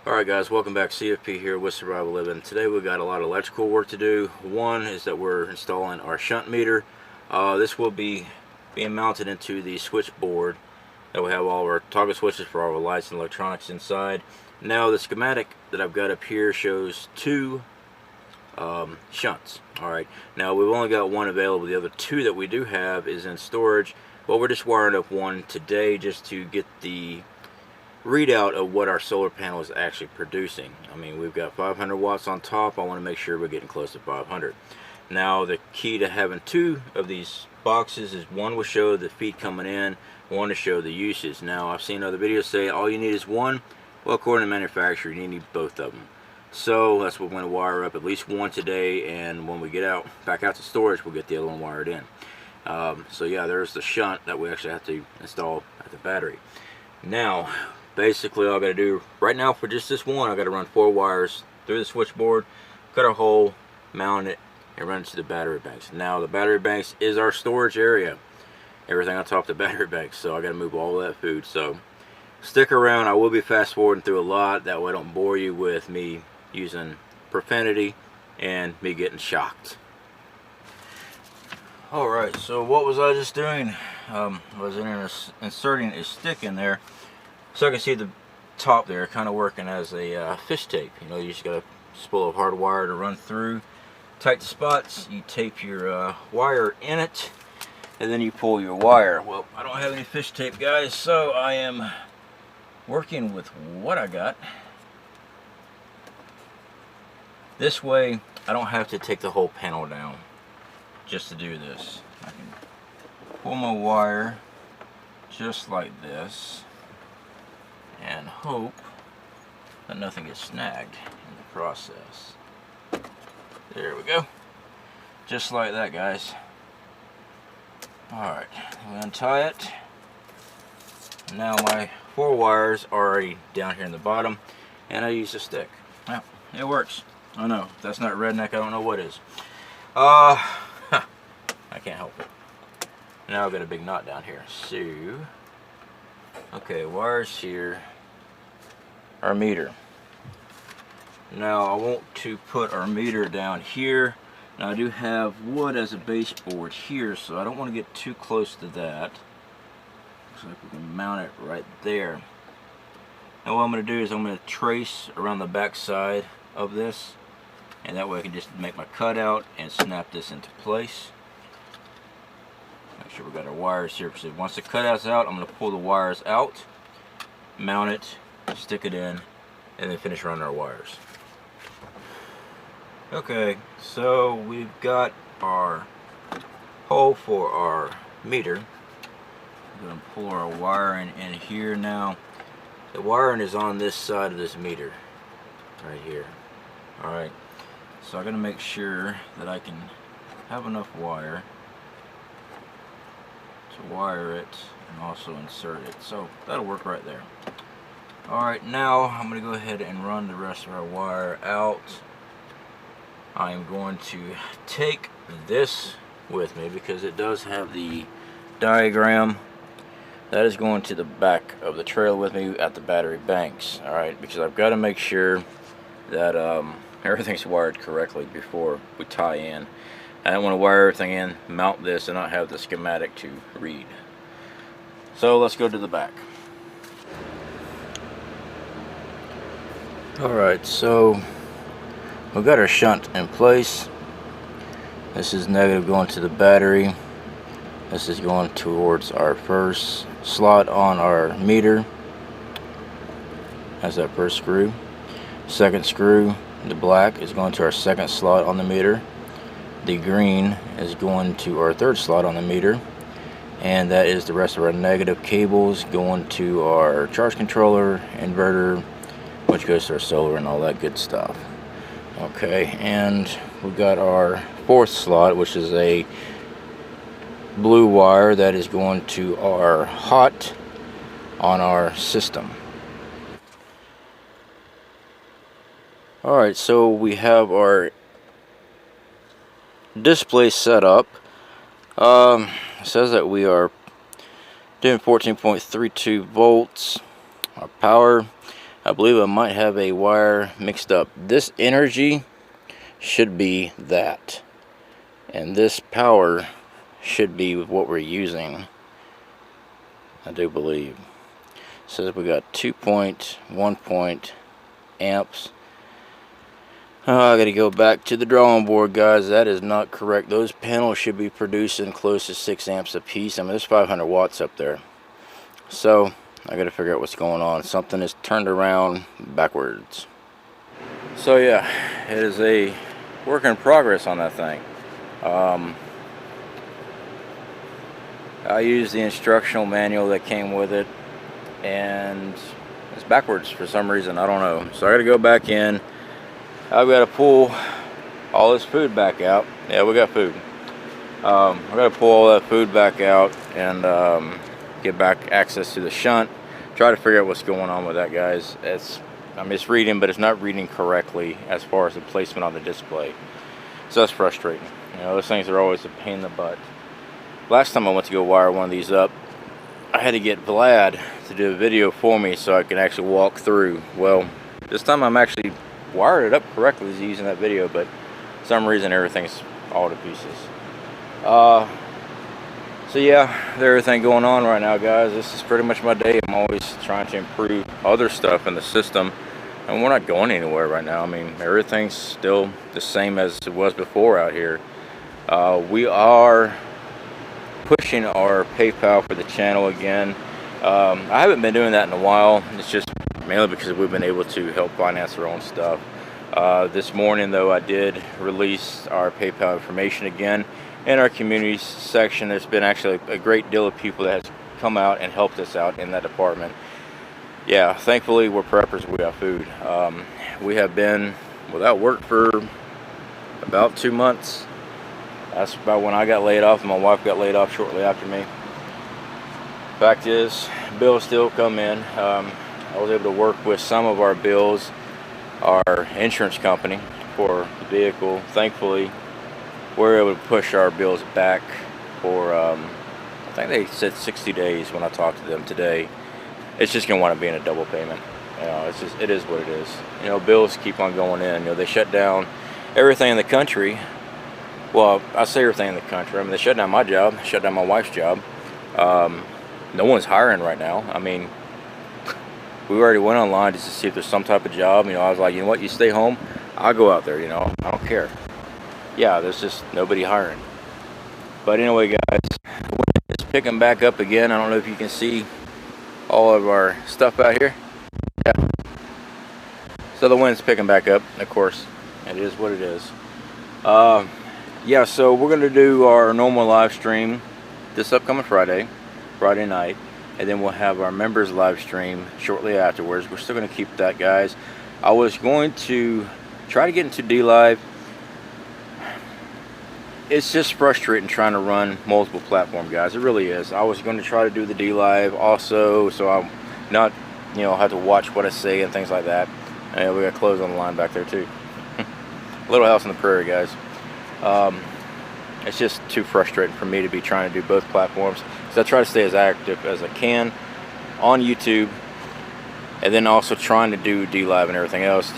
Alright guys, welcome back. CFP here with Survival Living. Today we've got a lot of electrical work to do. One is that we're installing our shunt meter. This will be being mounted into the switchboard that we have all of our toggle switches for all our lights and electronics inside. Now the schematic that I've got up here shows two shunts. Alright, now we've only got one available. The other two that we do have is in storage. Well, we're just wiring up one today just to get the readout of what our solar panel is actually producing. I mean, we've got 500 watts on top. I want to make sure we're getting close to 500. Now the key to having two of these boxes is one will show the feed coming in, one to show the usage. Now I've seen other videos say all you need is one. Well, according to the manufacturer, you need both of them. So that's what we're going to wire up, at least one today, and when we get back out to storage, we'll get the other one wired in. So yeah, there's the shunt that we actually have to install at the battery. Now basically all I got to do right now for just this one, I got to run 4 wires through the switchboard, cut a hole, mount it, and run it to the battery banks. Now the battery banks is our storage area, everything on top of the battery banks, so I got to move all that food. So stick around. I will be fast forwarding through a lot, that way I don't bore you with me using profanity and me getting shocked. Alright, so what was I just doing? I was inserting a stick in there so I can see the top there, kind of working as a fish tape. You know, you just got a spool of hard wire to run through, tight the spots, you tape your wire in it, and then you pull your wire. Well, I don't have any fish tape, guys, so I am working with what I got. This way I don't have to take the whole panel down just to do this. I can pull my wire just like this and hope that nothing gets snagged in the process. There we go. Just like that, guys. Alright, I'm going to untie it. Now my 4 wires are already down here in the bottom, and I use a stick. Now, it works. I know, if that's not redneck, I don't know what is. I can't help it. Now I've got a big knot down here. So, okay, wires here. Our meter. Now I want to put our meter down here. Now I do have wood as a baseboard here, so I don't want to get too close to that. Looks like we can mount it right there. Now what I'm going to do is I'm going to trace around the back side of this, and that way I can just make my cutout and snap this into place. Make sure we got our wires here. So once the cutout's out, I'm going to pull the wires out, mount it, stick it in, and then finish running our wires. Okay, so we've got our hole for our meter. I'm going to pull our wiring in here now. The wiring is on this side of this meter, right here. Alright, so I'm going to make sure that I can have enough wire to wire it and also insert it. So that'll work right there. Alright, now I'm going to go ahead and run the rest of our wire out. I am going to take this with me because it does have the diagram. That is going to the back of the trailer with me at the battery banks. Alright, because I've got to make sure that everything's wired correctly before we tie in. I don't want to wire everything in, mount this, and not have the schematic to read. So let's go to the back. Alright, so we've got our shunt in place. This is negative going to the battery. This is going towards our first slot on our meter. That's that first screw. Second screw, the black, is going to our second slot on the meter. The green is going to our third slot on the meter. And that is the rest of our negative cables going to our charge controller, inverter, which goes to our solar and all that good stuff. Okay, and we've got our fourth slot, which is a blue wire that is going to our hot on our system. Alright, so we have our display set up. It says that we are doing 14.32 volts. Our power, I believe I might have a wire mixed up. This energy should be that, and this power should be what we're using, I do believe. So we got 2.1 amps. I gotta go back to the drawing board, guys. That is not correct. Those panels should be producing close to 6 amps a piece. I mean, there's 500 watts up there. So I gotta figure out what's going on. Something is turned around backwards. So yeah, it is a work in progress on that thing. I used the instructional manual that came with it, and it's backwards for some reason. I don't know. So I gotta go back in. I've got to pull all this food back out. Yeah, we got food. I got to pull all that food back out and get back access to the shunt. Try to figure out what's going on with that, guys. It's reading, but it's not reading correctly as far as the placement on the display. So that's frustrating. You know, those things are always a pain in the butt. Last time I went to go wire one of these up, I had to get Vlad to do a video for me so I can actually walk through. Well, this time I'm actually wired it up correctly as using that video, but for some reason everything's all to pieces. So yeah, there's everything going on right now, guys. This is pretty much my day. I'm always trying to improve other stuff in the system, and we're not going anywhere right now. I mean, everything's still the same as it was before out here. We are pushing our PayPal for the channel again. I haven't been doing that in a while. It's just mainly because we've been able to help finance our own stuff. This morning, though, I did release our PayPal information again in our community section. There's been actually a great deal of people that has come out and helped us out in that department. Yeah, thankfully we're preppers. We got food. We have been without work for about 2 months. That's about when I got laid off, and my wife got laid off shortly after me. Fact is, bills still come in. I was able to work with some of our bills, our insurance company for the vehicle. Thankfully, we're able to push our bills back for, I think they said 60 days when I talked to them today. It's just going to wind up being a double payment. You know, it is what it is. You know, bills keep on going in. You know, they shut down everything in the country. Well, I say everything in the country. I mean, they shut down my job, shut down my wife's job. No one's hiring right now. I mean, we already went online just to see if there's some type of job. You know, I was like, you know what, you stay home, I'll go out there, you know, I don't care. Yeah, there's just nobody hiring. But anyway, guys, the wind is picking back up again. I don't know if you can see all of our stuff out here. Yeah. So the wind's picking back up, of course. It is what it is. Yeah, so we're going to do our normal live stream this upcoming Friday night. And then we'll have our members live stream shortly afterwards. We're still going to keep that, guys. I was going to try to get into D-Live. It's just frustrating trying to run multiple platforms, guys. It really is. I was going to try to do the D-Live also, so I'm not, you know, have to watch what I say and things like that. And we got clothes on the line back there too. Little house on the prairie, guys. It's just too frustrating for me to be trying to do both platforms. So I try to stay as active as I can on YouTube, and then also trying to do D-Live and everything else.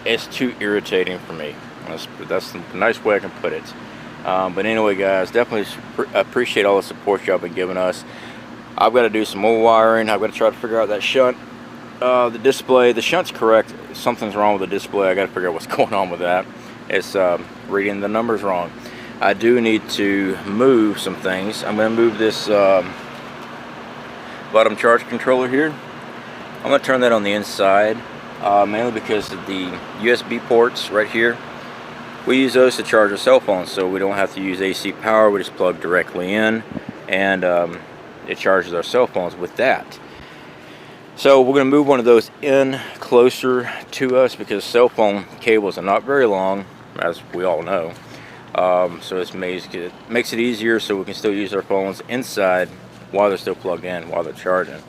It's too irritating for me. That's a nice way I can put it. But anyway, guys, definitely appreciate all the support y'all been giving us. I've got to do some more wiring. I've got to try to figure out that shunt. The display, the shunt's correct. Something's wrong with the display. I got to figure out what's going on with that. It's reading the numbers wrong. I do need to move some things. I'm going to move this bottom charge controller here. I'm going to turn that on the inside, mainly because of the USB ports right here. We use those to charge our cell phones, so we don't have to use AC power. We just plug directly in, and it charges our cell phones with that. So we're going to move one of those in closer to us because cell phone cables are not very long, as we all know. So it makes it easier so we can still use our phones inside while they're still plugged in, while they're charging.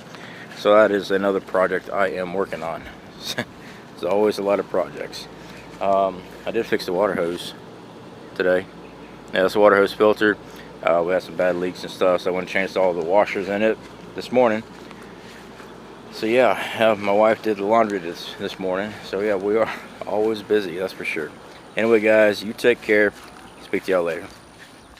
So that is another project I am working on. There's always a lot of projects. I did fix the water hose today. Yeah, that's a water hose filter. We had some bad leaks and stuff, so I went and changed all the washers in it this morning. So yeah, my wife did the laundry this morning. So yeah, we are always busy, that's for sure. Anyway guys, you take care. Speak to y'all later.